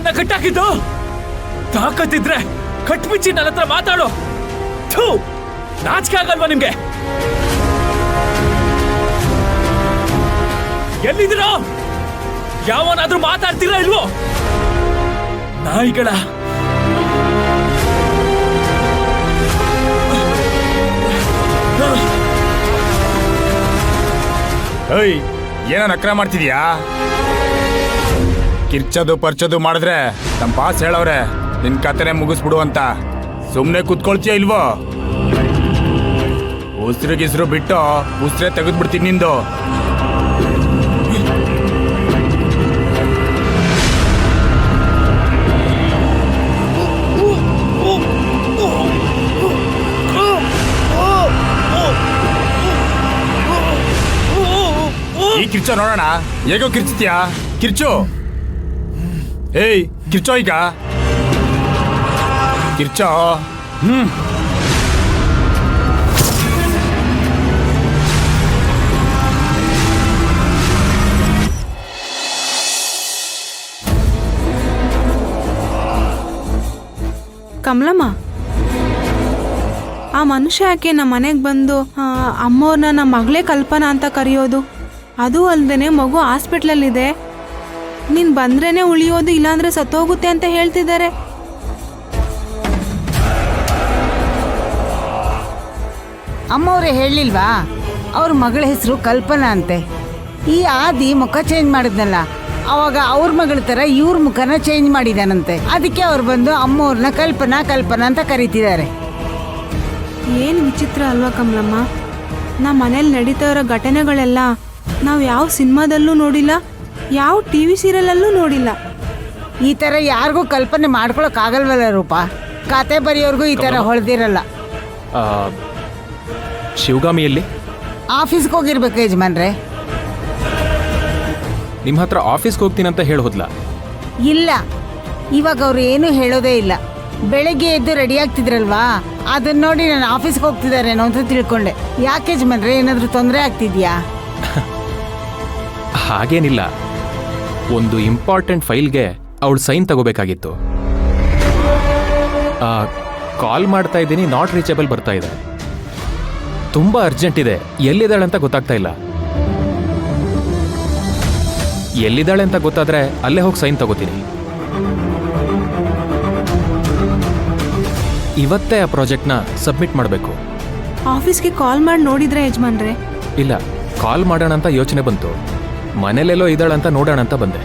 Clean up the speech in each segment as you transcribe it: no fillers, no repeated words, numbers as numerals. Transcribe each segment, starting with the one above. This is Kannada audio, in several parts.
ನನ್ನ ಕಟ್ಟಾಕಿದ್ದು? ತಾಕತ್ತಿದ್ರೆ ಕಟ್ಬಿಚ್ಚಿ ನನ್ನ ಹತ್ರ ಮಾತಾಡು. ಥೂ, ನಾಚಿಕೆ ಆಗಲ್ವಾ ನಿಮ್ಗೆ? ಎಲ್ಲಿದ್ದೀರೋ? ಯಾವನಾದ್ರೂ ಮಾತಾಡ್ತೀರಾ ಇಲ್ವೋ? ನಾಯಿಗಳ ಏಯ್, ಏನೋ ನಕ್ರ ಮಾಡ್ತಿದ್ಯಾ? ಕಿರ್ಚೋದು ಪರ್ಚೋದು ಮಾಡಿದ್ರೆ ನಮ್ಮ ಬಾಸ್ ಹೇಳವ್ರೆ ನಿನ್ ಕತೆನೆ ಮುಗಿಸ್ಬಿಡು ಅಂತ. ಸುಮ್ನೆ ಕುತ್ಕೊಳ್ತೀಯ ಇಲ್ವೋ? ಉಸಿರುಗಿಸ್ರು ಬಿಟ್ಟು ಉಸಿರೇ ತೆಗೆದ್ಬಿಡ್ತೀನಿ ನಿಂದು. ಈ ಕಿರ್ಚೋ ನೋಡೋಣ, ಹೇಗೋ ಕಿರ್ಚ್ತೀಯಾ? ಕಿರ್ಚು. ಏಯ್, ಕಿರ್ಚೋ ಈಗ, ಕಿರ್ಚೋ. ಕಮಲಮ್ಮ, ಆ ಮನುಷ್ಯ ಯಾಕೆ ನಮ್ಮ ಮನೆಗೆ ಬಂದು ಅಮ್ಮವ್ರನ್ನ ನಮ್ಮ ಮಗಳೇ ಕಲ್ಪನಾ ಅಂತ ಕರೆಯೋದು? ಅದು ಅಲ್ದೇನೆ ಮಗು ಹಾಸ್ಪಿಟ್ಲಲ್ಲಿದೆ, ನೀನು ಬಂದ್ರೇನೆ ಉಳಿಯೋದು, ಇಲ್ಲಾಂದ್ರೆ ಸತ್ತೋಗುತ್ತೆ ಅಂತ ಹೇಳ್ತಿದ್ದಾರೆ. ಅಮ್ಮವ್ರೆ ಹೇಳಿಲ್ವಾ ಅವ್ರ ಮಗಳ ಹೆಸರು ಕಲ್ಪನಾ ಅಂತೆ. ಈ ಆದಿ ಮುಖ ಚೇಂಜ್ ಮಾಡಿದ್ನಲ್ಲ, ಅವಾಗ ಅವ್ರ ಮಗಳ ಥರ ಇವ್ರ ಮುಖನ ಚೇಂಜ್ ಮಾಡಿದಾನಂತೆ. ಅದಕ್ಕೆ ಅವ್ರು ಬಂದು ಅಮ್ಮವ್ರನ್ನ ಕಲ್ಪನಾ ಕಲ್ಪನಾ ಅಂತ ಕರೀತಿದ್ದಾರೆ. ಏನು ವಿಚಿತ್ರ ಅಲ್ವಾ ಕಮಲಮ್ಮ? ನಮ್ಮ ಮನೇಲಿ ನಡೀತಾ ಇರೋ ಘಟನೆಗಳೆಲ್ಲ ನಾವು ಯಾವ ಸಿನಿಮಾದಲ್ಲೂ ನೋಡಿಲ್ಲ, ಯಾವ ಟಿವಿ ಸೀರಿಯಲಲ್ಲೂ ನೋಡಿಲ್ಲ. ಈ ಥರ ಯಾರಿಗೂ ಕಲ್ಪನೆ ಮಾಡ್ಕೊಳಕ್ಕಾಗಲ್ವಲ್ಲ ರೂಪ? ಕತೆ ಬರೆಯೋರ್ಗೂ ಈ ಥರ ಹೊಳೆದಿರಲ್ಲ. ಶಿವಗಾಮಿಯಲ್ಲಿ ಆಫೀಸ್ಗೆ ಹೋಗಿರ್ಬೇಕು ಯಜಮಾನ್ರೆ. ನಿಮ್ಮ ಹತ್ರ ಆಫೀಸ್ಗೆ ಹೋಗ್ತೀನಂತ ಹೇಳೋದ್ಲಾ? ಇಲ್ಲ, ಇವಾಗ ಅವ್ರು ಏನೂ ಹೇಳೋದೇ ಇಲ್ಲ. ಬೆಳಗ್ಗೆ ಎದ್ದು ರೆಡಿ ಆಗ್ತಿದ್ರಲ್ವಾ, ಅದನ್ನ ನೋಡಿ ನಾನು ಆಫೀಸ್ಗೆ ಹೋಗ್ತಿದ್ದಾರೇನೋ ಅಂತ ತಿಳ್ಕೊಂಡೆ. ಯಾಕೆ ಯಜಮಾನ್ರೆ, ಏನಾದರೂ ತೊಂದರೆ ಆಗ್ತಿದ್ಯಾ? ಹಾಗೇನಿಲ್ಲ, ಒಂದು ಇಂಪಾರ್ಟೆಂಟ್ ಫೈಲ್ಗೆ ಅವಳು ಸೈನ್ ತಗೋಬೇಕಾಗಿತ್ತು. ಕಾಲ್ ಮಾಡ್ತಾ ಇದ್ದೀನಿ, ನಾಟ್ ರೀಚಬಲ್ ಬರ್ತಾ ಇದೆ. ತುಂಬ ಅರ್ಜೆಂಟ್ ಇದೆ, ಎಲ್ಲಿದ್ದಾಳೆ ಅಂತ ಗೊತ್ತಾಗ್ತಾ ಇಲ್ಲ. ಎಲ್ಲಿದ್ದಾಳೆ ಅಂತ ಗೊತ್ತಾದ್ರೆ ಅಲ್ಲೇ ಹೋಗಿ ಸೈನ್ ತಗೋತೀನಿ. ಇವತ್ತೇ ಆ ಪ್ರಾಜೆಕ್ಟ್ನ ಸಬ್ಮಿಟ್ ಮಾಡಬೇಕು. ಆಫೀಸ್ಗೆ ಕಾಲ್ ಮಾಡಿ ನೋಡಿದ್ರೆ ಯಜಮಾನ್ರೆ? ಇಲ್ಲ, ಕಾಲ್ ಮಾಡೋಣ ಅಂತ ಯೋಚನೆ ಬಂತು, ಮನೇಲೆಲ್ಲೋ ಇದ್ದಾಳಂತ ನೋಡೋಣ ಅಂತ ಬಂದೆ.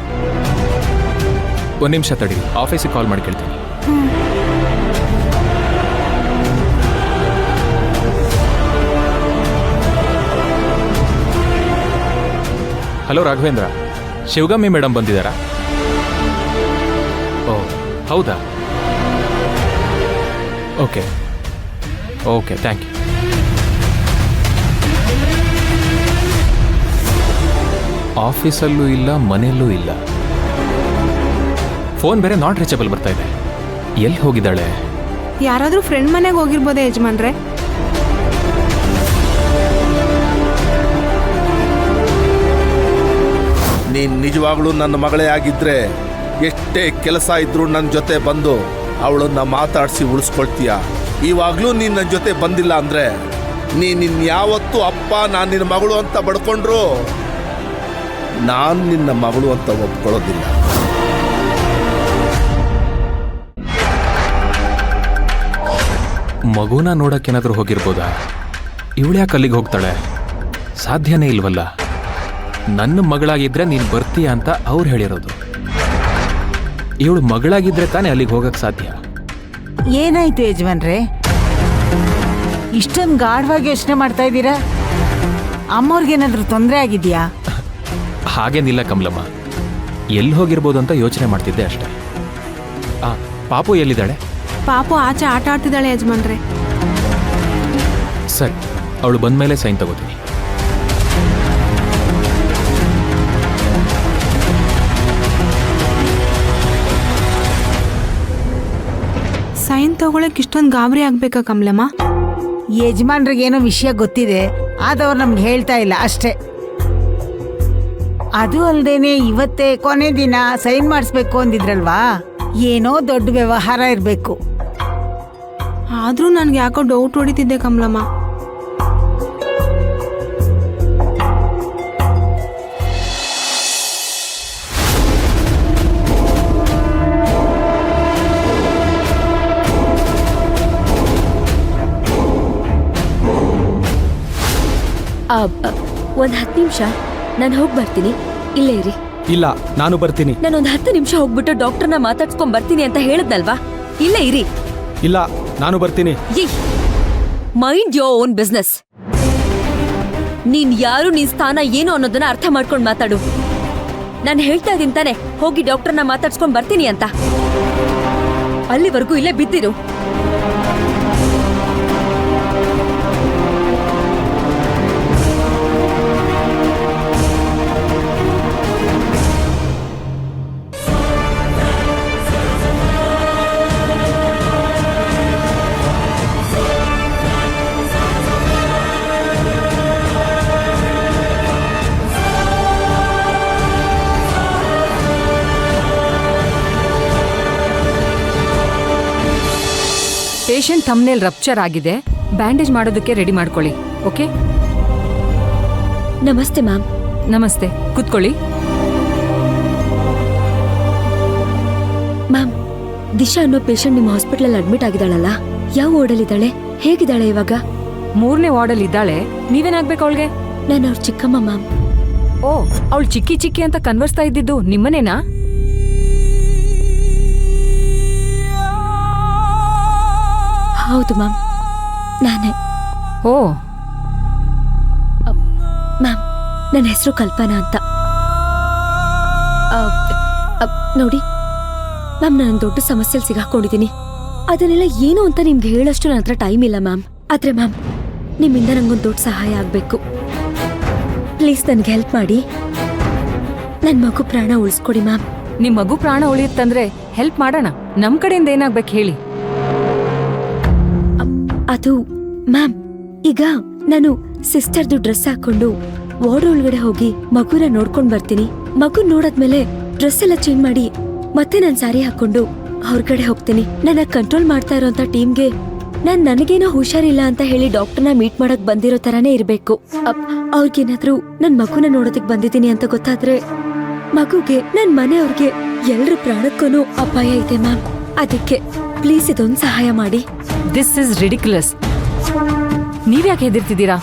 ಒಂದು ನಿಮಿಷ ತಡಿ, ಆಫೀಸಿಗೆ ಕಾಲ್ ಮಾಡಿ ಕೇಳ್ತೀನಿ. ಹಲೋ ರಾಘವೇಂದ್ರ, ಶಿವಗಾಮಿ ಮೇಡಮ್ ಬಂದಿದ್ದಾರಾ? ಓ ಹೌದಾ, ಓಕೆ ಓಕೆ, ಥ್ಯಾಂಕ್ ಯು. ಆಫೀಸಲ್ಲೂ ಇಲ್ಲ, ಮನೆಯಲ್ಲೂ ಇಲ್ಲ. ಫೋನ್ ಬೇರೆ ನಾಟ್ ರೀಚಬಲ್ ಬರ್ತಾ ಇದೆ. ಎಲ್ಲಿ ಹೋಗಿದ್ದಾಳೆ? ಯಾರಾದರೂ ಫ್ರೆಂಡ್ ಮನೆಗೆ ಹೋಗಿರ್ಬೋದೇ ಯಜಮಾನ್ರೆ? ನೀನು ನಿಜವಾಗ್ಲೂ ನನ್ನ ಮಗಳೇ ಆಗಿದ್ರೆ ಎಷ್ಟೇ ಕೆಲಸ ಇದ್ರೂ ನನ್ನ ಜೊತೆ ಬಂದು ಅವಳನ್ನ ಮಾತಾಡಿಸಿ ಉಳಿಸ್ಕೊಳ್ತೀಯ. ಇವಾಗಲೂ ನೀನು ನನ್ನ ಜೊತೆ ಬಂದಿಲ್ಲ ಅಂದರೆ ನೀನು ಯಾವತ್ತೂ ಅಪ್ಪ ನಾನು ನಿನ್ನ ಮಗಳು ಅಂತ ಬಡ್ಕೊಂಡ್ರು ನಾನು ನಿನ್ನ ಮಗಳು ಅಂತ ಒಪ್ಕೊಳ್ಳೋದಿಲ್ಲ. ಮಗುನ ನೋಡಕ್ಕೇನಾದ್ರೂ ಹೋಗಿರ್ಬೋದಾ? ಇವಳ್ಯಾಕೆ ಅಲ್ಲಿಗೆ ಹೋಗ್ತಾಳೆ? ಸಾಧ್ಯನೇ ಇಲ್ವಲ್ಲ. ನನ್ನ ಮಗಳಾಗಿದ್ರೆ ನೀನು ಬರ್ತೀಯ ಅಂತ ಅವ್ರು ಹೇಳಿರೋದು. ಇವಳು ಮಗಳಾಗಿದ್ರೆ ತಾನೇ ಅಲ್ಲಿಗೆ ಹೋಗಕ್ಕೆ ಸಾಧ್ಯ. ಏನಾಯ್ತು ಯಜಮಾನ್ರೆ, ಇಷ್ಟೊಂದು ಗಾಢವಾಗಿ ಯೋಚನೆ ಮಾಡ್ತಾ ಇದ್ದೀರಾ? ಅಮ್ಮವ್ರಿಗೇನಾದ್ರೂ ತೊಂದರೆ ಆಗಿದೆಯಾ? ಹಾಗೇನಿಲ್ಲ ಕಮಲಮ್ಮ, ಎಲ್ಲಿ ಹೋಗಿರ್ಬೋದು ಅಂತ ಯೋಚನೆ ಮಾಡ್ತಿದ್ದೆ ಅಷ್ಟೇ. ಪಾಪು ಎಲ್ಲಿದ್ದಾಳೆ? ಪಾಪು ಆಚೆ ಆಟ ಆಡ್ತಿದ್ದಾಳೆ ಯಜಮಾನ್ರೆ. ಸರಿ, ಅವಳು ಬಂದ್ಮೇಲೆ ಸೈನ್ ತಗೋತೀನಿ. ಸೈನ್ ತಗೊಳಕ್ ಇಷ್ಟೊಂದು ಗಾಬರಿ ಆಗ್ಬೇಕಾ ಕಮಲಮ್ಮ? ಯಜಮಾನ್ರಿಗೇನೋ ವಿಷಯ ಗೊತ್ತಿದೆ, ಆದವ್ರು ನಮ್ಗೆ ಹೇಳ್ತಾ ಇಲ್ಲ ಅಷ್ಟೇ. ಅದು ಅಲ್ದೇನೆ ಇವತ್ತೇ ಕೊನೆ ದಿನ ಸೈನ್ ಮಾಡಿಸ್ಬೇಕು ಅಂದಿದ್ರಲ್ವಾ, ಏನೋ ದೊಡ್ಡ ವ್ಯವಹಾರ ಇರಬೇಕು. ಆದ್ರೂ ನನ್ಗೆ ಯಾಕೋ ಡೌಟ್ ಹೊಡಿತಿದ್ದೆ ಕಮಲಮ್ಮ. ಒಂದ್ 10 ನಿಮಿಷ ನಾನು ಹೋಗಿ ಬರ್ತೀನಿ, ಇಲ್ಲೇ ಇರಿ. ಇಲ್ಲ, ನಾನು ಬರ್ತೀನಿ. ನಾನೊಂದ್ 10 ನಿಮಿಷ ಹೋಗ್ಬಿಟ್ಟು ಡಾಕ್ಟರ್ನ ಮಾತಾಡ್ಸ್ಕೊಂಡ್ ಬರ್ತೀನಿ ಅಂತ ಹೇಳದ್ನಲ್ವಾ? ಇಲ್ಲೇ ಇರಿ. ಇಲ್ಲ, ನಾನು ಬರ್ತೀನಿ. Mind your own business. ನೀನ್ ಯಾರು, ನಿನ್ ಸ್ಥಾನ ಏನು ಅನ್ನೋದನ್ನ ಅರ್ಥ ಮಾಡ್ಕೊಂಡ್ ಮಾತಾಡು. ನಾನು ಹೇಳ್ತಾ ಇದೀನಿ ತಾನೆ, ಹೋಗಿ ಡಾಕ್ಟರ್ನ ಮಾತಾಡ್ಸ್ಕೊಂಡ್ ಬರ್ತೀನಿ ಅಂತ. ಅಲ್ಲಿವರೆಗೂ ಇಲ್ಲೇ ಬಿದ್ದಿರು. ಪೇಷಂಟ್ ಥಂಬ್ನೇಲ್ ರಪ್ಚರ್ ಆಗಿದೆ, ಬ್ಯಾಂಡೇಜ್ ಮಾಡೋದಕ್ಕೆ ರೆಡಿ ಮಾಡ್ಕೊಳ್ಳಿ. ಓಕೆ? ನಮಸ್ತೆ ಮ್ಯಾಮ್. ನಮಸ್ತೆ, ಕೂತ್ಕೊಳ್ಳಿ. ಮ್ಯಾಮ್, ದಿಶಾ ಅನ್ನೋ ಪೇಷಂಟ್ ನಿಮ್ಮ ಹಾಸ್ಪಿಟಲ್ ಅಡ್ಮಿಟ್ ಆಗಿದ್ದಾಳಲ್ಲ, ಯಾವ ವಾರ್ಡಲ್ಲಿ ಇದ್ದಾಳೆ, ಹೇಗಿದ್ದಾಳೆ ಇವಾಗ? 3ನೇ ವಾರ್ಡಲ್ಲಿ ಇದ್ದಾಳೆ. ನೀವೇನಾಗ್ಬೇಕು ಅವಳಿಗೆ? ನಾನು ಅವ್ರ ಚಿಕ್ಕಮ್ಮ ಮ್ಯಾಮ್. ಓ, ಅವಳು ಚಿಕ್ಕಿ ಚಿಕ್ಕಿ ಅಂತ ಕನ್ವರ್ಸ್ತಾ ಇದ್ದಿದ್ದು ನಿಮ್ಮನೇನಾ? ಹೌದು ಮ್ಯಾಮ್, ನಾನೇ. ಓ ಮ್ಯಾಮ್, ನನ್ನ ಹೆಸರು ಕಲ್ಪನಾ ಅಂತ. ನೋಡಿ ಮ್ಯಾಮ್, ನಾನು ದೊಡ್ಡ ಸಮಸ್ಯೆಲಿ ಸಿಗಾಕೊಂಡಿದ್ದೀನಿ. ಅದನ್ನೆಲ್ಲ ಏನು ಅಂತ ನಿಮ್ಗೆ ಹೇಳಷ್ಟು ನನ್ನ ಹತ್ರ ಟೈಮ್ ಇಲ್ಲ ಮ್ಯಾಮ್. ಆದ್ರೆ ಮ್ಯಾಮ್, ನಿಮ್ಮಿಂದ ನಂಗೊಂದು ದೊಡ್ಡ ಸಹಾಯ ಆಗಬೇಕು. ಪ್ಲೀಸ್ ನನಗೆ ಹೆಲ್ಪ್ ಮಾಡಿ. ನನ್ನ ಮಗು ಪ್ರಾಣ ಉಳಿಸ್ಕೊಡಿ ಮ್ಯಾಮ್. ನಿಮ್ ಮಗು ಪ್ರಾಣ ಉಳಿಯುತ್ತಂದ್ರೆ ಹೆಲ್ಪ್ ಮಾಡೋಣ. ನಮ್ ಕಡೆಯಿಂದ ಏನಾಗ್ಬೇಕು ಹೇಳಿ. ಅದು ಮ್ಯಾಮ್, ಈಗ ನಾನು ಸಿಸ್ಟರ್ದು ಡ್ರೆಸ್ ಹಾಕೊಂಡು ವಾರ್ಡ್ ಒಳಗಡೆ ಹೋಗಿ ಮಗುನ ನೋಡ್ಕೊಂಡ್ ಬರ್ತೀನಿ. ಮಗು ನೋಡಾದ್ಮೇಲೆ ಡ್ರೆಸ್ ಎಲ್ಲ ಚೇಂಜ್ ಮಾಡಿ ಮತ್ತೆ ನಾನ್ ಸ್ಯಾರಿ ಹಾಕೊಂಡು ಹೊರಗಡೆ ಹೋಗ್ತೀನಿ. ನನ್ನ ಕಂಟ್ರೋಲ್ ಮಾಡ್ತಾ ಇರೋಂತ ಟೀಮ್ಗೆ ನನಗೇನೋ ಹುಷಾರಿಲ್ಲ ಅಂತ ಹೇಳಿ ಡಾಕ್ಟರ್ನ ಮೀಟ್ ಮಾಡಕ್ ಬಂದಿರೋ ತರಾನೇ ಇರ್ಬೇಕು. ಅವ್ರಿಗೇನಾದ್ರೂ ನನ್ ಮಗುನ ನೋಡೋದಕ್ ಬಂದಿದ್ದೀನಿ ಅಂತ ಗೊತ್ತಾದ್ರೆ ಮಗುಗೆ, ನನ್ ಮನೆಯವ್ರಿಗೆ, ಎಲ್ರ ಪ್ರಾಣಕ್ಕೂ ಅಪಾಯ ಇದೆ ಮ್ಯಾಮ್. ಅದಕ್ಕೆ ಪ್ಲೀಸ್ ಇದೊಂದು ಸಹಾಯ ಮಾಡಿ. This is ridiculous. ನೀವ್ಯಾಕೆ ಹೆದರ್ತಿದ್ದೀರಾ?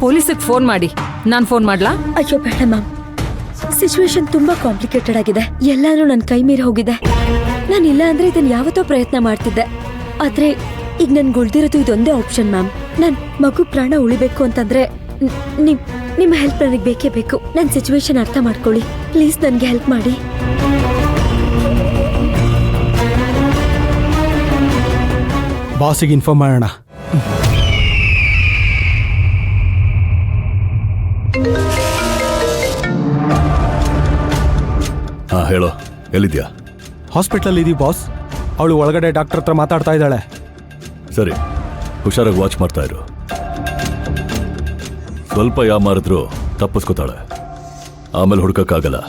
ಪೊಲೀಸಿಗೆ ಫೋನ್ ಮಾಡಿ. ನಾನ್ ಫೋನ್ ಮಾಡ್ಲಾ? ಅಯ್ಯೋ ಬೇಡ ಮ್ಯಾಮ್, ಸಿಚುವೇಶನ್ ತುಂಬಾ ಕಾಂಪ್ಲಿಕೇಟೆಡ್ ಆಗಿದೆ. ಎಲ್ಲಾದ್ರೂ ನನ್ ಕೈ ಮೀರಿ ಹೋಗಿದೆ. ನಾನು ಇಲ್ಲ ಅಂದ್ರೆ ಇದನ್ನ ಯಾವತ್ತೋ ಪ್ರಯತ್ನ ಮಾಡ್ತಿದ್ದೆ. ಆದ್ರೆ ಈಗ ನನ್ಗೆ ಉಳ್ದಿರೋದು ಇದೊಂದೇ ಆಪ್ಷನ್ ಮ್ಯಾಮ್. ನನ್ ಮಗು ಪ್ರಾಣ ಉಳಿಬೇಕು ಅಂತಂದ್ರೆ ನಿಮ್ಮ ಹೆಲ್ಪ್ ನನಗೆ ಬೇಕೇ ಬೇಕು. ನನ್ನ ಸಿಚುವೇಶನ್ ಅರ್ಥ ಮಾಡ್ಕೊಳ್ಳಿ. ಪ್ಲೀಸ್ ನನ್ಗೆ ಹೆಲ್ಪ್ ಮಾಡಿ. ಬಾಸಿಗೆ ಇನ್ಫಾರ್ಮ್ ಮಾಡೋಣ. ಹಾ, ಹೇಳೋ, ಎಲ್ಲಿದ್ಯಾ? ಹಾಸ್ಪಿಟಲ್ ಇದೀವಿ ಬಾಸ್. ಅವಳು ಒಳಗಡೆ ಡಾಕ್ಟರ್ ಹತ್ರ ಮಾತಾಡ್ತಾ ಇದ್ದಾಳೆ. ಸರಿ, ಹುಷಾರಾಗಿ ವಾಚ್ ಮಾಡ್ತಾ ಇರು. ಸ್ವಲ್ಪ ಯಾಮಾರಿದ್ರು ತಪ್ಪಿಸ್ಕೋತಾಳೆ, ಆಮೇಲೆ ಹುಡ್ಕಕ್ಕಾಗಲ್ಲ.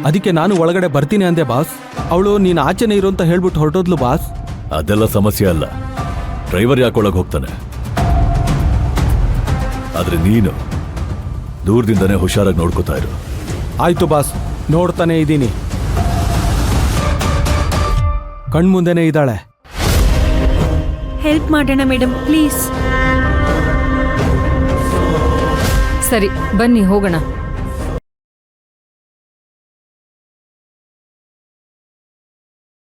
ಅದಕ್ಕೆ ನಾನು ಒಳಗಡೆ ಬರ್ತೀನಿ ಅಂದೆ ಬಾಸ್. ಅವಳು ನೀನು ಆಚೆನೇ ಇರು ಅಂತ ಹೇಳ್ಬಿಟ್ಟು ಹೊರಟೋದ್ಲು ಬಾಸ್. ಅದೆಲ್ಲ ಸಮಸ್ಯೆ ಅಲ್ಲ, ಡ್ರೈವರ್ ಯಾಕೊಳಗೆ ಹೋಗ್ತಾನೆ. ಆದ್ರೆ ನೀನು ದೂರದಿಂದನೇ ಹುಷಾರಾಗಿ ನೋಡ್ಕೋತಾ ಇರು. ಆಯ್ತು ಬಾಸ್, ನೋಡ್ತಾನೆ ಇದ್ದೀನಿ. ಕಣ್ಮುಂದೆನೇ ಇದ್ದಾಳೆ. ಹೆಲ್ಪ್ ಮಾಡೋಣ ಮೇಡಮ್, ಪ್ಲೀಸ್. ಸರಿ, ಬನ್ನಿ ಹೋಗೋಣ.